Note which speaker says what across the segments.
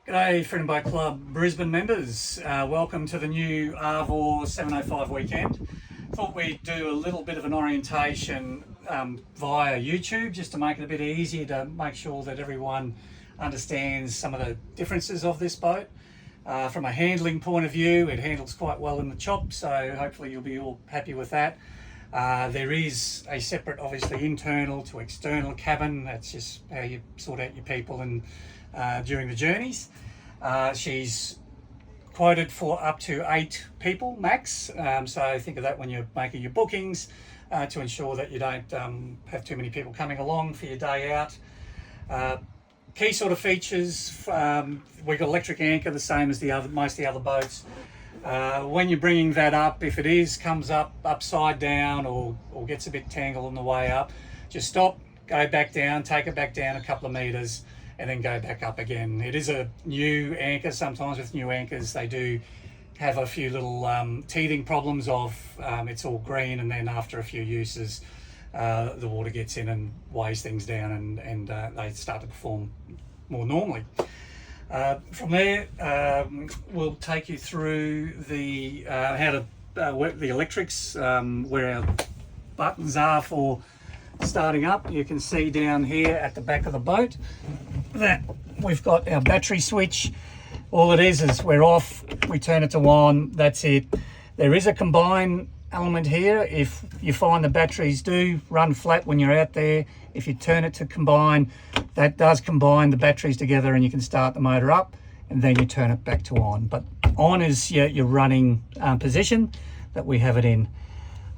Speaker 1: G'day Freedom Boat Club Brisbane members, welcome to the new Arvor 705 weekend. Thought we'd do a little bit of an orientation via YouTube just to make it a bit easier to make sure that everyone understands some of the differences of this boat. From a handling point of view, it handles quite well in the chop, so hopefully you'll be all happy with that. There is a separate, obviously, internal to external cabin. That's just how you sort out your people and during the journeys. She's quoted for up to 8 people max, so think of that when you're making your bookings to ensure that you don't have too many people coming along for your day out. Key sort of features, we've got electric anchor, the same as most of the other boats. When you're bringing that up, if it comes up upside down or gets a bit tangled on the way up, just stop, go back down, take it back down a couple of meters, and then go back up again. It is a new anchor. Sometimes with new anchors they do have a few little teething problems of it's all green, and then after a few uses the water gets in and weighs things down, and they start to perform more normally. From there we'll take you through the how to work the electrics, where our buttons are for starting up. You can see down here at the back of the boat that we've got our battery switch. All it is we're off, we turn it to on, that's it. There is a combine element here. If you find the batteries do run flat when you're out there, if you turn it to combine, that does combine the batteries together and you can start the motor up, and then you turn it back to on. But on is your running position that we have it in.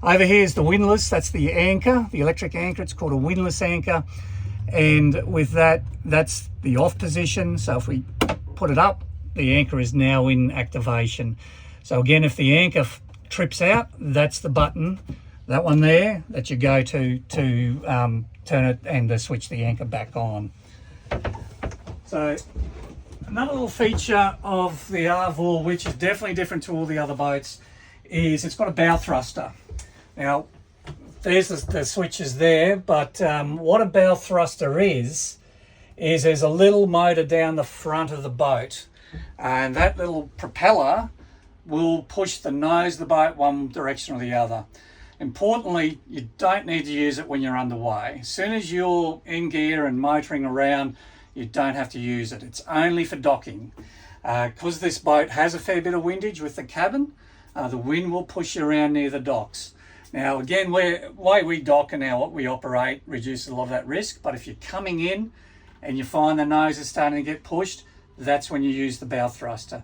Speaker 1: Over here is the windlass. That's the anchor, the electric anchor. It's called a windlass anchor. And with that, that's the off position. So if we put it up, the anchor is now in activation. So again, if the anchor trips out, that's the button, that one there, that you go to turn it and switch the anchor back on. So another little feature of the Arvor, which is definitely different to all the other boats, is it's got a bow thruster. Now, there's the switches there, but what a bow thruster is there's a little motor down the front of the boat, and that little propeller will push the nose of the boat one direction or the other. Importantly, you don't need to use it when you're underway. As soon as you're in gear and motoring around, you don't have to use it. It's only for docking. Because this boat has a fair bit of windage with the cabin, the wind will push you around near the docks. Now again, the way we dock and how we operate reduces a lot of that risk, but if you're coming in and you find the nose is starting to get pushed, that's when you use the bow thruster.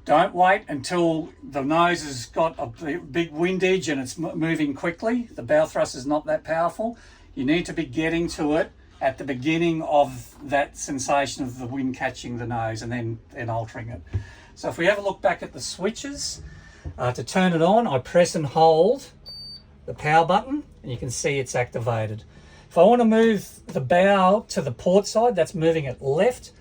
Speaker 1: Don't wait until the nose has got a big windage and it's moving quickly. The bow thruster is not that powerful. You need to be getting to it at the beginning of that sensation of the wind catching the nose and then altering it. So if we have a look back at the switches, to turn it on, I press and hold the power button, and you can see it's activated. If I want to move the bow to the port side, that's moving it left,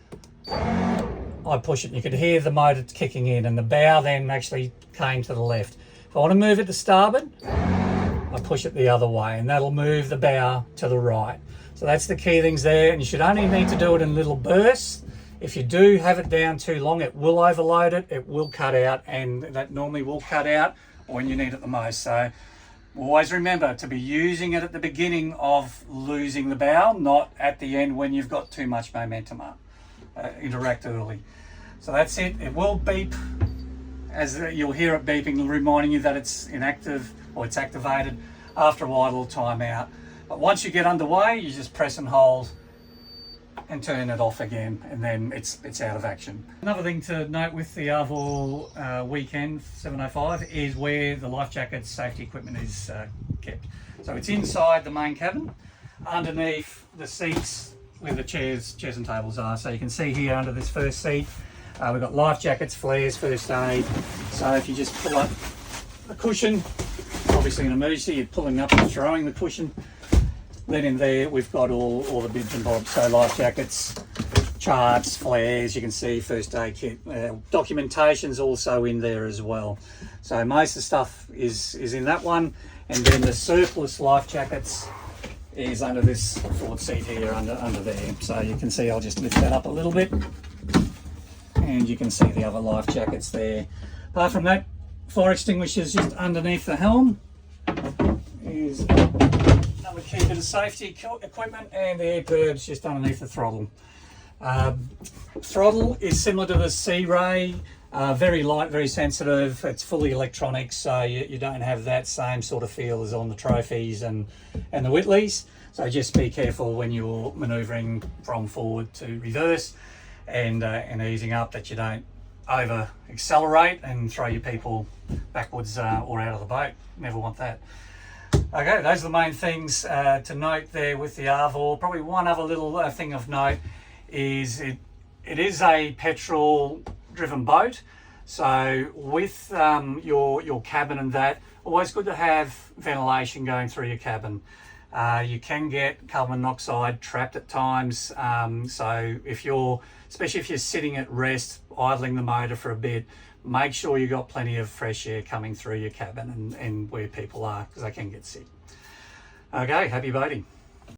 Speaker 1: I push it. You could hear the motor kicking in, and the bow then actually came to the left. If I want to move it to starboard, I push it the other way, and that'll move the bow to the right. So that's the key things there, and you should only need to do it in little bursts. If you do have it down too long, it will overload it, it will cut out, and that normally will cut out when you need it the most. So always remember to be using it at the beginning of losing the bow, not at the end when you've got too much momentum up. Interact early. So that's it. It will beep, as you'll hear it beeping, reminding you that it's inactive or it's activated. After a while it'll time out. But once you get underway, you just press and hold and turn it off again, and then it's out of action. Another thing to note with the Arvor Weekend 705 is where the life jackets, safety equipment is kept. So it's inside the main cabin, underneath the seats where the chairs and tables are. So you can see here under this first seat, we've got life jackets, flares, first aid. So if you just pull up the cushion, obviously in an emergency, you're pulling up and throwing the cushion. Then in there we've got all the bits and bobs, so life jackets, charts, flares, you can see first aid kit. Documentation's also in there as well. So most of the stuff is in that one, and then the surplus life jackets is under this forward seat here, under there. So you can see, I'll just lift that up a little bit. and you can see the other life jackets there. Apart from that, fire extinguishers just underneath the helm. Here's another key bit of safety equipment, and the air curbs just underneath the throttle. Throttle is similar to the Sea Ray, very light, very sensitive. It's fully electronic, so you don't have that same sort of feel as on the Trophies and the Whitleys. So just be careful when you're manoeuvring from forward to reverse and easing up, that you don't over accelerate and throw your people backwards or out of the boat. Never want that. Okay, those are the main things to note there with the Arvor. Probably one other little thing of note is it is a petrol driven boat, so with your cabin and that, always good to have ventilation going through your cabin. You can get carbon monoxide trapped at times, so especially if you're sitting at rest, idling the motor for a bit, make sure you've got plenty of fresh air coming through your cabin and where people are, because they can get sick. Okay, happy boating.